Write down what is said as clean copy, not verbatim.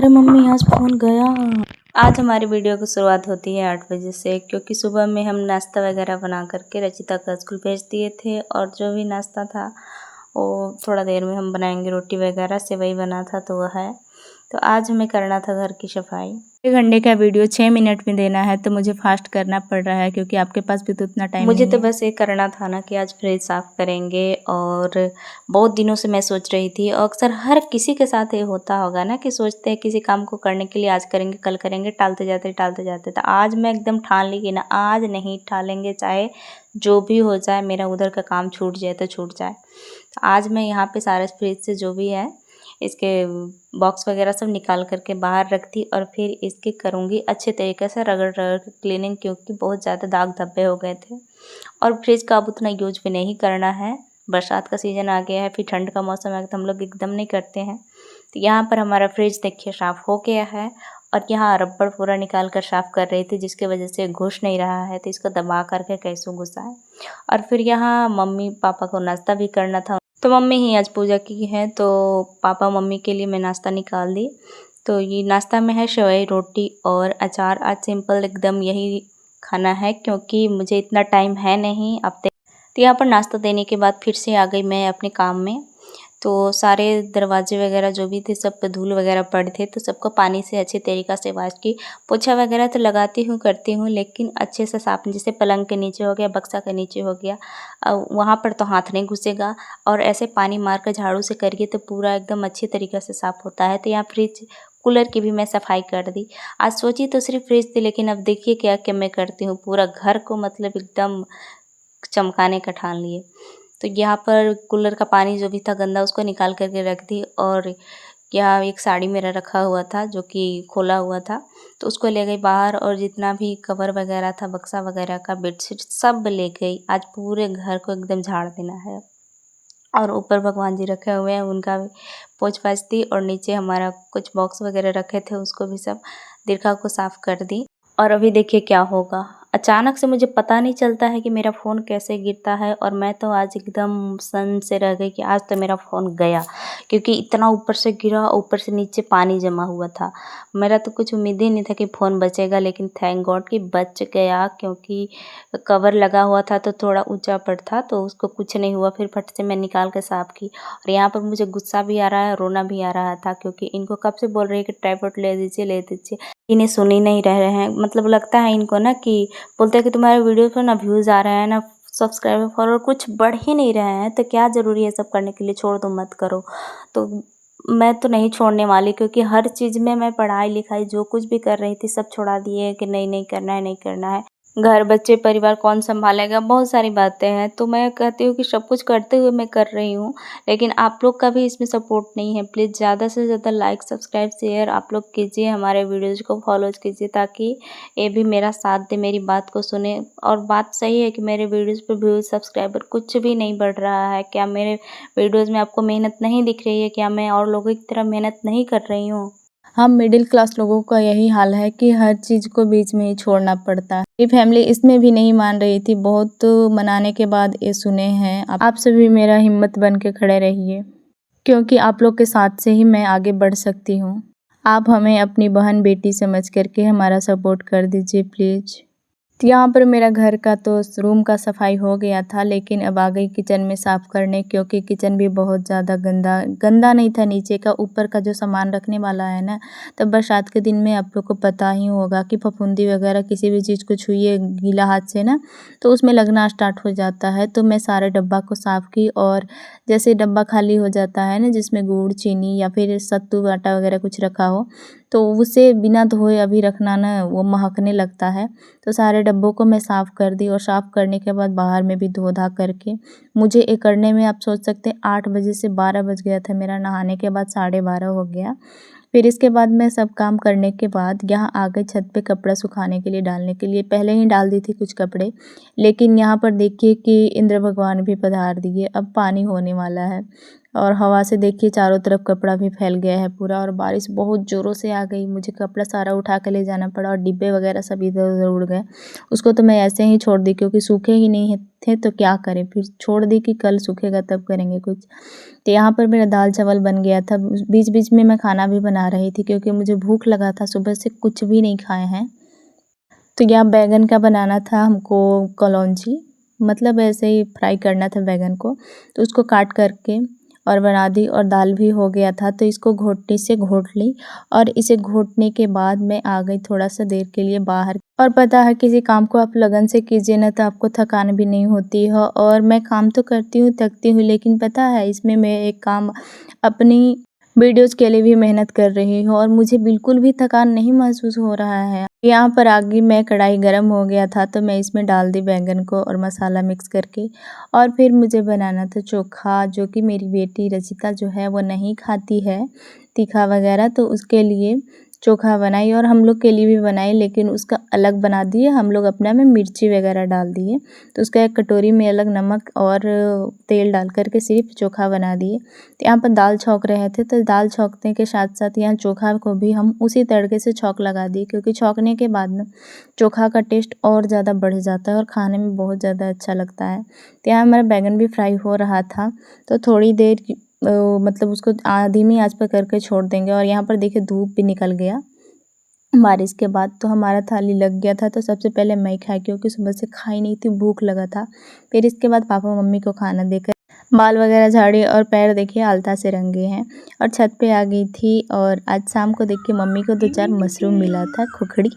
अरे मम्मी आज फ़ोन गया। आज हमारी वीडियो की शुरुआत होती है 8 बजे से, क्योंकि सुबह में हम नाश्ता वगैरह बना करके रचिता का स्कूल भेज दिए थे और जो भी नाश्ता था वो थोड़ा देर में हम बनाएंगे। रोटी वगैरह सेवई बना था तो वह है। तो आज हमें करना था घर की सफाई। 1 घंटे का वीडियो 6 मिनट में देना है तो मुझे फास्ट करना पड़ रहा है, क्योंकि आपके पास भी तो उतना टाइम नहीं है। मुझे तो बस ये करना था ना कि आज फ्रिज साफ़ करेंगे, और बहुत दिनों से मैं सोच रही थी, और अक्सर हर किसी के साथ ये होता होगा ना कि सोचते हैं किसी काम को करने के लिए आज करेंगे कल करेंगे, टालते जाते। तो आज मैं एकदम ठान ली कि ना, आज नहीं टालेंगे, चाहे जो भी हो जाए, मेरा उधर का काम छूट जाए तो छूट जाए। तो आज मैं यहाँ पे सारे फ्रिज से जो भी है इसके बॉक्स वगैरह सब निकाल करके बाहर रख दी, और फिर इसके करूँगी अच्छे तरीके से रगड़ के क्लीनिंग, क्योंकि बहुत ज़्यादा दाग धब्बे हो गए थे। और फ्रिज का अब उतना यूज भी नहीं करना है, बरसात का सीज़न आ गया है, फिर ठंड का मौसम है तो हम लोग एकदम नहीं करते हैं। तो यहाँ पर हमारा फ्रिज देखिए साफ़ हो गया है, और यहाँ रबड़ पूरा निकाल कर साफ़ कर रही थी, जिसकी वजह से घुस नहीं रहा है, तो इसको दबा करके कैसे घुसाएं। और फिर यहाँ मम्मी पापा को नाश्ता भी करना था, तो मम्मी ही आज पूजा की है, तो पापा मम्मी के लिए मैं नाश्ता निकाल दी। तो ये नाश्ता में है सेवई रोटी और अचार। आज सिंपल एकदम यही खाना है, क्योंकि मुझे इतना टाइम है नहीं। अब तो यहाँ पर नाश्ता देने के बाद फिर से आ गई मैं अपने काम में। तो सारे दरवाजे वगैरह जो भी थे सब पे धूल वगैरह पड़े थे, तो सबको पानी से अच्छे तरीक़ा से वॉश की। पोछा वगैरह तो लगाती हूँ, करती हूँ, लेकिन अच्छे से साफ, जैसे पलंग के नीचे हो गया, बक्सा के नीचे हो गया, वहाँ पर तो हाथ नहीं घुसेगा, और ऐसे पानी मार कर झाड़ू से करिए तो पूरा एकदम अच्छे तरीक़े से साफ़ होता है। तो यहाँ फ्रिज कूलर की भी मैं सफाई कर दी। आज सोची तो सिर्फ फ्रिज थी, लेकिन अब देखिए क्या क्या मैं करती हूँ, पूरा घर को मतलब एकदम चमकाने का ठान लिए। तो यहाँ पर कूलर का पानी जो भी था गंदा, उसको निकाल करके रख दी, और यहाँ एक साड़ी मेरा रखा हुआ था जो कि खोला हुआ था, तो उसको ले गई बाहर, और जितना भी कवर वगैरह था, बक्सा वगैरह का, बेडशीट सब ले गई। आज पूरे घर को एकदम झाड़ देना है, और ऊपर भगवान जी रखे हुए हैं उनका भी पोंछ पाछ दी, और नीचे हमारा कुछ बॉक्स वगैरह रखे थे उसको भी सब दीर्घा को साफ़ कर दी। और अभी देखिए क्या होगा, अचानक से मुझे पता नहीं चलता है कि मेरा फ़ोन कैसे गिरता है, और मैं तो आज एकदम सन से रह गई कि आज तो मेरा फ़ोन गया, क्योंकि इतना ऊपर से गिरा, ऊपर से नीचे पानी जमा हुआ था। मेरा तो कुछ उम्मीद ही नहीं था कि फ़ोन बचेगा, लेकिन थैंक गॉड कि बच गया, क्योंकि कवर लगा हुआ था तो थोड़ा ऊंचा पर था, तो उसको कुछ नहीं हुआ। फिर फट से मैं निकाल के साफ़ की, और यहाँ पर मुझे गुस्सा भी आ रहा है, रोना भी आ रहा था, क्योंकि इनको कब से बोल रही है कि ट्राइपॉड ले दीजिए, इन्हें सुन ही नहीं रहे हैं। मतलब लगता है इनको ना कि बोलते हैं कि तुम्हारे वीडियो पर ना व्यूज़ आ रहे हैं, ना सब्सक्राइबर फॉलोअर, कुछ बढ़ ही नहीं रहे हैं, तो क्या ज़रूरी है सब करने के लिए, छोड़ दो, मत करो। तो मैं तो नहीं छोड़ने वाली, क्योंकि हर चीज़ में मैं पढ़ाई लिखाई जो कुछ भी कर रही थी सब छोड़ा दिए कि नहीं करना है, नहीं करना है। घर बच्चे परिवार कौन संभालेगा, बहुत सारी बातें हैं। तो मैं कहती हूँ कि सब कुछ करते हुए मैं कर रही हूँ, लेकिन आप लोग का भी इसमें सपोर्ट नहीं है। प्लीज़ ज़्यादा से ज़्यादा लाइक सब्सक्राइब शेयर आप लोग कीजिए, हमारे वीडियोज़ को फॉलो कीजिए, ताकि ये भी मेरा साथ दे, मेरी बात को सुने। और बात सही है कि मेरे वीडियोज़ पर व्यूज़ सब्सक्राइबर कुछ भी नहीं बढ़ रहा है। क्या मेरे वीडियोज़ में आपको मेहनत नहीं दिख रही है? क्या मैं और लोगों की तरह मेहनत नहीं कर रही हूँ? हम मिडिल क्लास लोगों का यही हाल है कि हर चीज़ को बीच में ही छोड़ना पड़ता है। ये फैमिली इसमें भी नहीं मान रही थी, बहुत मनाने के बाद ये सुने हैं। आप सभी मेरा हिम्मत बन के खड़े रहिए, क्योंकि आप लोग के साथ से ही मैं आगे बढ़ सकती हूँ। आप हमें अपनी बहन बेटी समझ करके हमारा सपोर्ट कर दीजिए प्लीज़। तो यहाँ पर मेरा घर का तो रूम का सफाई हो गया था, लेकिन अब आ गई किचन में साफ़ करने, क्योंकि किचन भी बहुत ज़्यादा गंदा नहीं था, नीचे का, ऊपर का जो सामान रखने वाला है ना, तो बरसात के दिन में आप लोग को पता ही होगा कि फफूंदी वगैरह किसी भी चीज़ को छुइए गीला हाथ से ना, तो उसमें लगना स्टार्ट हो जाता है। तो मैं सारे डब्बा को साफ़ की, और जैसे डब्बा खाली हो जाता है ना, जिसमें गुड़ चीनी या फिर सत्तू आटा वगैरह कुछ रखा हो, तो उसे बिना धोए अभी रखना ना, वो महकने लगता है। तो सारे डब्बों को मैं साफ़ कर दी, और साफ़ करने के बाद बाहर में भी धो धा करके मुझे ये करने में, आप सोच सकते हैं, 8 बजे से 12 बज गया था मेरा, नहाने के बाद 12:30 हो गया। फिर इसके बाद मैं सब काम करने के बाद यहाँ आ गई छत पे कपड़ा सुखाने के लिए, डालने के लिए। पहले ही डाल दी थी कुछ कपड़े, लेकिन यहाँ पर देखिए कि इंद्र भगवान भी पधार दिए, अब पानी होने वाला है। और हवा से देखिए चारों तरफ कपड़ा भी फैल गया है पूरा, और बारिश बहुत ज़ोरों से आ गई। मुझे कपड़ा सारा उठा के ले जाना पड़ा और डिब्बे वगैरह सब इधर-उधर उड़ गए। उसको तो मैं ऐसे ही छोड़ दी क्योंकि सूखे ही नहीं थे तो क्या करें, फिर छोड़ दी कि कल सूखेगा तब करेंगे कुछ। तो यहाँ पर मेरा दाल चावल बन गया था। बीच-बीच में मैं खाना भी बना रही थी क्योंकि मुझे भूख लगा था, सुबह से कुछ भी नहीं खाए हैं। तो यहाँ बैंगन का बनाना था हमको कलौंजी, मतलब ऐसे ही फ्राई करना था बैंगन को, तो उसको काट करके और बना दी, और दाल भी हो गया था। तो इसको घोटनी से घोट ली, और इसे घोटने के बाद मैं आ गई थोड़ा सा देर के लिए बाहर। और पता है किसी काम को आप लगन से कीजिए ना तो आपको थकान भी नहीं होती है, और मैं काम तो करती हूँ थकती हूँ, लेकिन पता है इसमें मैं एक काम अपनी वीडियोज़ के लिए भी मेहनत कर रही हूँ और मुझे बिल्कुल भी थकान नहीं महसूस हो रहा है। यहाँ पर आगे में कढ़ाई गरम हो गया था तो मैं इसमें डाल दी बैंगन को और मसाला मिक्स करके, और फिर मुझे बनाना था चोखा, जो कि मेरी बेटी रचिता जो है वो नहीं खाती है तीखा वगैरह, तो उसके लिए चोखा बनाई और हम लोग के लिए भी बनाई, लेकिन उसका अलग बना दिए। हम लोग अपना में मिर्ची वगैरह डाल दिए, तो उसका एक कटोरी में अलग नमक और तेल डाल करके सिर्फ चोखा बना दिए। तो यहाँ पर दाल छौंक रहे थे, तो दाल छौंकने के साथ साथ यहाँ चोखा को भी हम उसी तरीके से छौंक लगा दिए, क्योंकि छौंकने के बाद ना चोखा का टेस्ट और ज़्यादा बढ़ जाता है और खाने में बहुत ज़्यादा अच्छा लगता है। तो यहाँ हमारा बैंगन भी फ्राई हो रहा था, तो थोड़ी देर मतलब उसको धीमी आंच पर करके छोड़ देंगे। और यहाँ पर देखिए धूप भी निकल गया बारिश के बाद, तो हमारा थाली लग गया था। तो सबसे पहले मैं खाई क्योंकि सुबह से खाई नहीं थी, भूख लगा था। फिर इसके बाद पापा मम्मी को खाना देकर बाल वगैरह झाड़ी, और पैर देखिए आलता से रंगे हैं, और छत पे आ गई थी। और आज शाम को देखिए मम्मी को 2-4 मशरूम मिला था, खुखड़ी।